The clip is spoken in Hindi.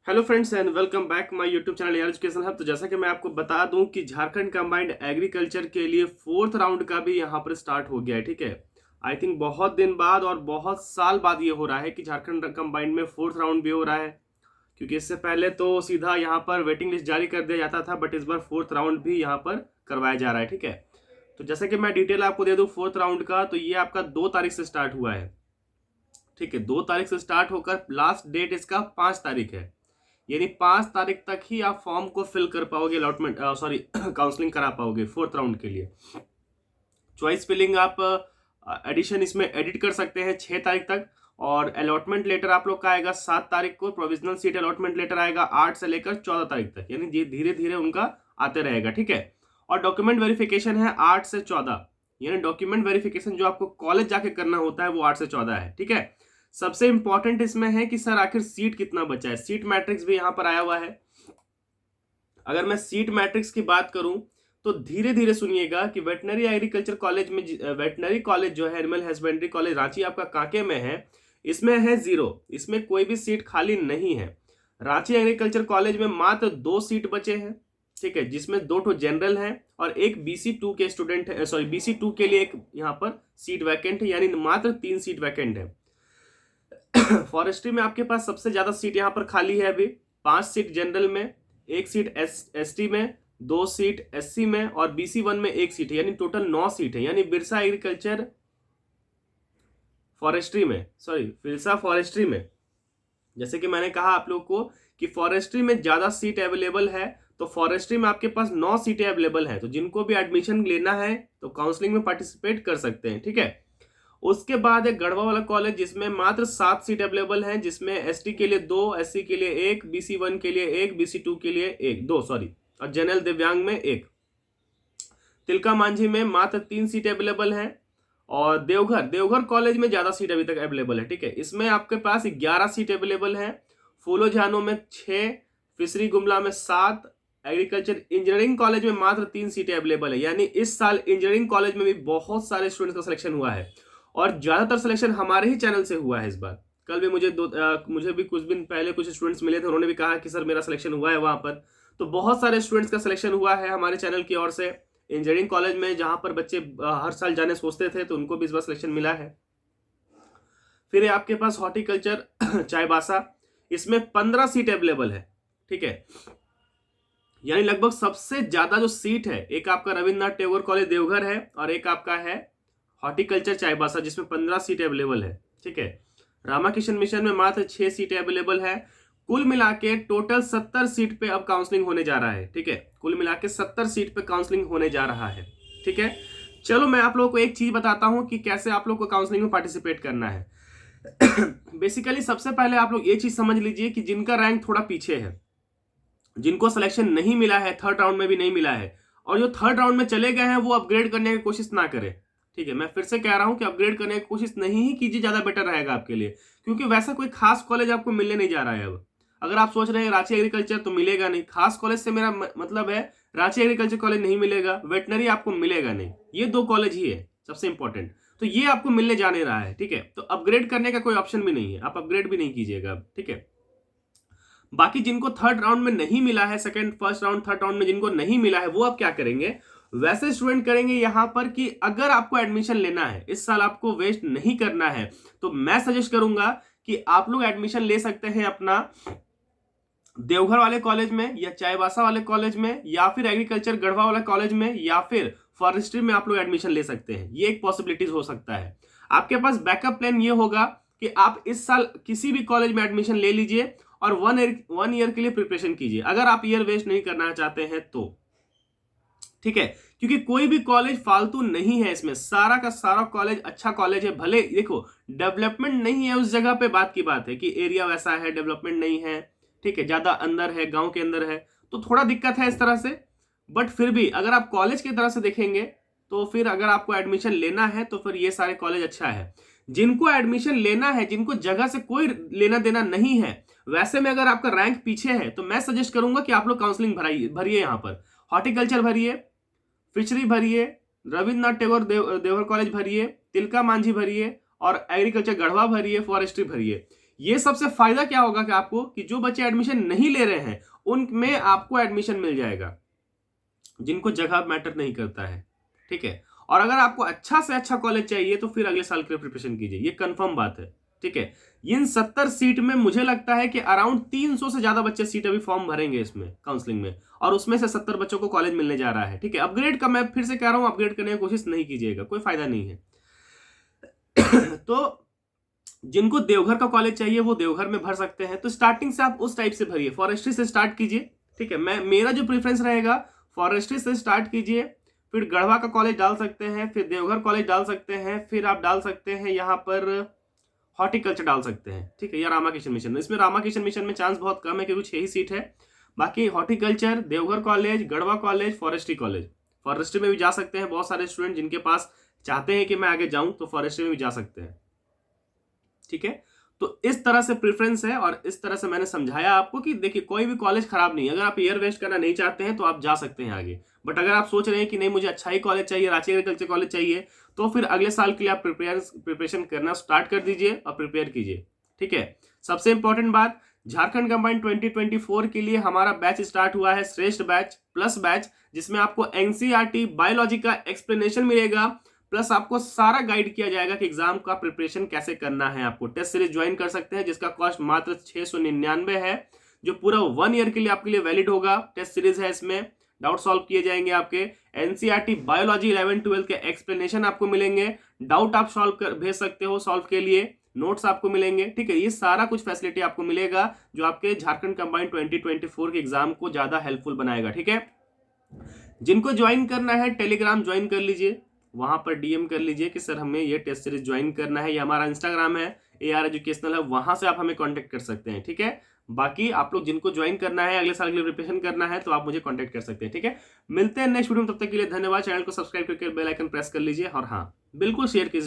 Hello friends and welcome back my YouTube channel यार एजुकेशन हब। तो जैसा कि मैं आपको बता दूं कि झारखंड कंबाइंड एग्रीकल्चर के लिए फोर्थ राउंड का भी यहां पर स्टार्ट हो गया है। ठीक है, आई थिंक बहुत दिन बाद और बहुत साल बाद ये हो रहा है कि झारखंड कंबाइंड में फोर्थ राउंड भी हो रहा है, क्योंकि इससे पहले तो सीधा यहाँ पर वेटिंग लिस्ट जारी कर दिया जाता था, बट इस बार फोर्थ राउंड भी यहाँ पर करवाया जा रहा है। ठीक है, तो जैसे कि मैं डिटेल आपको दे दूं फोर्थ राउंड का, तो ये आपका 2 तारीख से स्टार्ट हुआ है। ठीक है, 2 तारीख से स्टार्ट होकर लास्ट डेट इसका 5 तारीख है, यानी 5 तारीख तक ही आप फॉर्म को फिल कर पाओगे, अलॉटमेंट सॉरी काउंसलिंग करा पाओगे फोर्थ राउंड के लिए। चॉइस फिलिंग आप एडिशन इसमें एडिट कर सकते हैं 6 तारीख तक, और अलॉटमेंट लेटर आप लोग का आएगा 7 तारीख को। प्रोविजनल सीट अलॉटमेंट लेटर आएगा 8 से लेकर 14 तारीख तक, यानी धीरे धीरे उनका आते रहेगा। ठीक है, और डॉक्यूमेंट वेरिफिकेशन है 8 से 14, यानी डॉक्यूमेंट वेरिफिकेशन जो आपको कॉलेज जाके करना होता है वो 8 से 14 है। ठीक है, सबसे इंपॉर्टेंट इसमें है कि सर आखिर सीट कितना बचा है। सीट मैट्रिक्स भी यहां पर आया हुआ है। अगर मैं सीट मैट्रिक्स की बात करूं तो धीरे धीरे सुनिएगा कि वेटनरी एग्रीकल्चर कॉलेज में, वेटनरी कॉलेज जो है एनिमल हस्बेंड्री कॉलेज रांची आपका कांके में है, इसमें है 0, इसमें कोई भी सीट खाली नहीं है। रांची एग्रीकल्चर कॉलेज में मात्र 2 सीट बचे हैं। ठीक है, जिसमें 2 जनरल है और एक BC2 के स्टूडेंट है, सॉरी BC2 के लिए एक यहाँ पर सीट वैकेंट है, यानी मात्र 3 सीट वैकेंट है। फॉरेस्ट्री में आपके पास सबसे ज्यादा सीट यहां पर खाली है अभी, 5 सीट जनरल में, 1 सीट ST में, 2 सीट SC में और BC1 में 1 सीट है, यानी टोटल 9 सीट है। यानी बिरसा एग्रीकल्चर फॉरेस्ट्री में, सॉरी बिरसा फॉरेस्ट्री में, जैसे कि मैंने कहा आप लोग को कि फॉरेस्ट्री में ज्यादा सीट अवेलेबल है, तो फॉरेस्ट्री में आपके पास 9 सीटें अवेलेबल है। तो जिनको भी एडमिशन लेना है तो काउंसलिंग में पार्टिसिपेट कर सकते हैं। ठीक है, उसके बाद है गढ़वा वाला कॉलेज, जिसमें मात्र 7 सीट अवेलेबल हैं, जिसमें ST के लिए 2, SC के लिए 1, BC1 के लिए 1, BC2 के लिए 1, 2 सॉरी, और जनरल दिव्यांग में 1। तिलका मांझी में मात्र 3 सीट अवेलेबल हैं, और देवघर कॉलेज में ज्यादा सीट अभी तक अवेलेबल है। ठीक है, इसमें आपके पास 11 सीट अवेलेबल है। फूलो झानो में 6, फिशरी गुमला में 7, एग्रीकल्चर इंजीनियरिंग कॉलेज में मात्र 3 सीटें अवेलेबल है। यानी इस साल इंजीनियरिंग कॉलेज में भी बहुत सारे स्टूडेंट्स का सिलेक्शन हुआ है, और ज्यादातर सिलेक्शन हमारे ही चैनल से हुआ है इस बार। कल भी मुझे भी कुछ दिन पहले कुछ स्टूडेंट्स मिले थे, उन्होंने भी कहा कि सर मेरा सिलेक्शन हुआ है वहां पर। तो बहुत सारे स्टूडेंट्स का सिलेक्शन हुआ है हमारे चैनल की ओर से। इंजीनियरिंग कॉलेज में जहां पर बच्चे हर साल जाने सोचते थे, तो उनको भी इस बार सिलेक्शन मिला है। फिर आपके पास हॉर्टिकल्चर चाईबासा, इसमें 15 सीट अवेलेबल है। ठीक है, यानी लगभग सबसे ज्यादा जो सीट है, एक आपका रविन्द्रनाथ टैगोर कॉलेज देवघर है और एक आपका है हॉर्टिकल्चर चाईबासा, जिसमें 15 सीट अवेलेबल है। ठीक है, रामाकिशन मिशन में मात्र 6 सीटें अवेलेबल है। कुल मिला के टोटल 70 सीट पे अब काउंसलिंग होने जा रहा है। ठीक है, कुल मिला के 70 सीट पे काउंसलिंग होने जा रहा है। ठीक है, चलो मैं आप लोगों को एक चीज बताता हूं कि कैसे आप लोग को काउंसलिंग में पार्टिसिपेट करना है। बेसिकली सबसे पहले आप लोग ये चीज समझ लीजिए कि जिनका रैंक थोड़ा पीछे है, जिनको सिलेक्शन नहीं मिला है, थर्ड राउंड में भी नहीं मिला है, और जो थर्ड राउंड में चले गए हैं, वो अपग्रेड करने की कोशिश ना करें। ठीक है, मैं फिर से कह रहा हूं कि अपग्रेड करने की कोशिश नहीं ही कीजिए, ज्यादा बेटर रहेगा आपके लिए, क्योंकि वैसा कोई खास कॉलेज आपको मिलने नहीं जा रहा है। अब अगर आप सोच रहे हैं रांची एग्रीकल्चर, तो मिलेगा नहीं। खास कॉलेज से मेरा मतलब है रांची एग्रीकल्चर कॉलेज नहीं मिलेगा, वेटनरी आपको मिलेगा नहीं। ये 2 कॉलेज ही है सबसे इंपॉर्टेंट, तो ये आपको मिलने जा नहीं रहा है। ठीक है, तो अपग्रेड करने का कोई ऑप्शन भी नहीं है, आप अपग्रेड भी नहीं कीजिएगा। ठीक है, बाकी जिनको थर्ड राउंड में नहीं मिला है, second first round third round में जिनको नहीं मिला है, वो आप क्या करेंगे, वैसे स्टूडेंट करेंगे यहां पर कि अगर आपको एडमिशन लेना है, इस साल आपको वेस्ट नहीं करना है, तो मैं सजेस्ट करूंगा कि आप लोग एडमिशन ले सकते हैं अपना देवघर वाले कॉलेज में, या चाईबासा वाले कॉलेज में, या फिर एग्रीकल्चर गढ़वा वाला कॉलेज में, या फिर फॉरेस्ट्री में आप लोग एडमिशन ले सकते हैं। ये एक पॉसिबिलिटीज हो सकता है। आपके पास बैकअप प्लान ये होगा कि आप इस साल किसी भी कॉलेज में एडमिशन ले लीजिए और 1 ईयर के लिए प्रिपरेशन कीजिए, अगर आप ईयर वेस्ट नहीं करना चाहते हैं तो। ठीक है, क्योंकि कोई भी कॉलेज फालतू नहीं है, इसमें सारा का सारा कॉलेज अच्छा कॉलेज है। भले देखो डेवलपमेंट नहीं है उस जगह पे, बात की बात है कि एरिया वैसा है, डेवलपमेंट नहीं है। ठीक है, ज्यादा अंदर है, गांव के अंदर है, तो थोड़ा दिक्कत है इस तरह से। बट फिर भी अगर आप कॉलेज की तरह से देखेंगे, तो फिर अगर आपको एडमिशन लेना है तो फिर ये सारे कॉलेज अच्छा है। जिनको एडमिशन लेना है, जिनको जगह से कोई लेना देना नहीं है, वैसे में अगर आपका रैंक पीछे है, तो मैं सजेस्ट करूंगा कि आप लोग काउंसलिंग भरिए। यहां पर हॉर्टिकल्चर भरिए, फिशरी भरिए, रविन्द्रनाथ टैगोर देवघर कॉलेज भरिए, तिलका मांझी भरिए, और एग्रीकल्चर गढ़वा भरिए, फॉरेस्ट्री भरिए। ये सबसे फायदा क्या होगा कि आपको कि जो बच्चे एडमिशन नहीं ले रहे हैं उनमें आपको एडमिशन मिल जाएगा, जिनको जगह मैटर नहीं करता है, ठीक है। और अगर आपको अच्छा से अच्छा कॉलेज चाहिए तो फिर अगले साल के लिए प्रिपरेशन कीजिए, ये कंफर्म बात है, ठीक है। इन 70 सीट में मुझे लगता है कि अराउंड 300 से ज्यादा बच्चे सीट अभी फॉर्म भरेंगे इसमें काउंसलिंग में, और उसमें से 70 बच्चों को कॉलेज मिलने जा रहा है, ठीक है। अपग्रेड का मैं फिर से कह रहा हूं, अपग्रेड करने की कोशिश नहीं कीजिएगा, कोई फायदा नहीं है। तो जिनको देवघर का कॉलेज चाहिए वो देवघर में भर सकते हैं, तो स्टार्टिंग से आप उस टाइप से भरिए, फॉरेस्ट्री से स्टार्ट कीजिए, ठीक है। मेरा जो प्रेफरेंस रहेगा फॉरेस्ट्री से स्टार्ट कीजिए, फिर गढ़वा का कॉलेज डाल सकते हैं, फिर देवघर कॉलेज डाल सकते हैं, फिर आप डाल सकते हैं यहाँ पर हॉर्टिकल्चर डाल सकते हैं, ठीक है, या रामाकिशन मिशन। इसमें रामाकिशन मिशन में चांस बहुत कम है क्योंकि 6 ही सीट है। बाकी horticulture, Deoghar college, Garhwa college, forestry college, forestry में भी जा सकते हैं। बहुत सारे स्टूडेंट जिनके पास चाहते हैं कि मैं आगे जाऊं तो फॉरेस्ट्री में भी जा सकते हैं, ठीक है। तो इस तरह से प्रेफरेंस है और इस तरह से मैंने समझाया आपको कि देखिए कोई भी कॉलेज खराब नहीं है। अगर आप ईयर वेस्ट करना नहीं चाहते हैं तो आप जा सकते हैं आगे, बट अगर आप सोच रहे हैं कि नहीं मुझे अच्छा ही कॉलेज चाहिए, रांची एग्रीकल्चर कॉलेज चाहिए, तो फिर अगले साल के लिए आप प्रिपरेशन करना स्टार्ट कर दीजिए और प्रिपेयर कीजिए, ठीक है। सबसे इंपॉर्टेंट बात, झारखंड कंबाइंड 2024 के लिए हमारा बैच स्टार्ट हुआ है, श्रेष्ठ बैच प्लस बैच, जिसमें आपको एनसीईआरटी बायोलॉजी का एक्सप्लेनेशन मिलेगा, प्लस आपको सारा गाइड किया जाएगा कि एग्जाम का प्रिपरेशन कैसे करना है। आपको टेस्ट सीरीज ज्वाइन कर सकते हैं जिसका कॉस्ट मात्र 699 है, जो पूरा 1 ईयर के लिए आपके लिए वैलिड होगा। टेस्ट सीरीज है, इसमें डाउट सॉल्व किए जाएंगे आपके। एनसीईआरटी बायोलॉजी 11-12 के एक्सप्लेनेशन आपको मिलेंगे, डाउट आप सॉल्व कर भेज सकते हो, सॉल्व के लिए नोट्स आपको मिलेंगे, ठीक है। ये सारा कुछ फैसिलिटी आपको मिलेगा जो आपके झारखंड कंबाइंड 2024 के एग्जाम को ज्यादा हेल्पफुल बनाएगा, ठीक है। जिनको ज्वाइन करना है टेलीग्राम ज्वाइन कर लीजिए, वहां पर डीएम कर लीजिए कि सर हमें ये टेस्ट सीरीज ज्वाइन करना है, ये हमारा इंस्टाग्राम है AR एजुकेशनल है, वहां से आप हमें कांटेक्ट कर सकते हैं, ठीक है। बाकी आप लोग जिनको ज्वाइन करना है, अगले साल के लिए प्रिपरेशन करना है, तो आप मुझे कांटेक्ट कर सकते हैं, ठीक है। मिलते हैं नेक्स्ट वीडियो में, तब तक के लिए धन्यवाद। चैनल को सब्सक्राइब करके बेल आइकन प्रेस कर लीजिए और हाँ बिल्कुल शेयर कीजिए।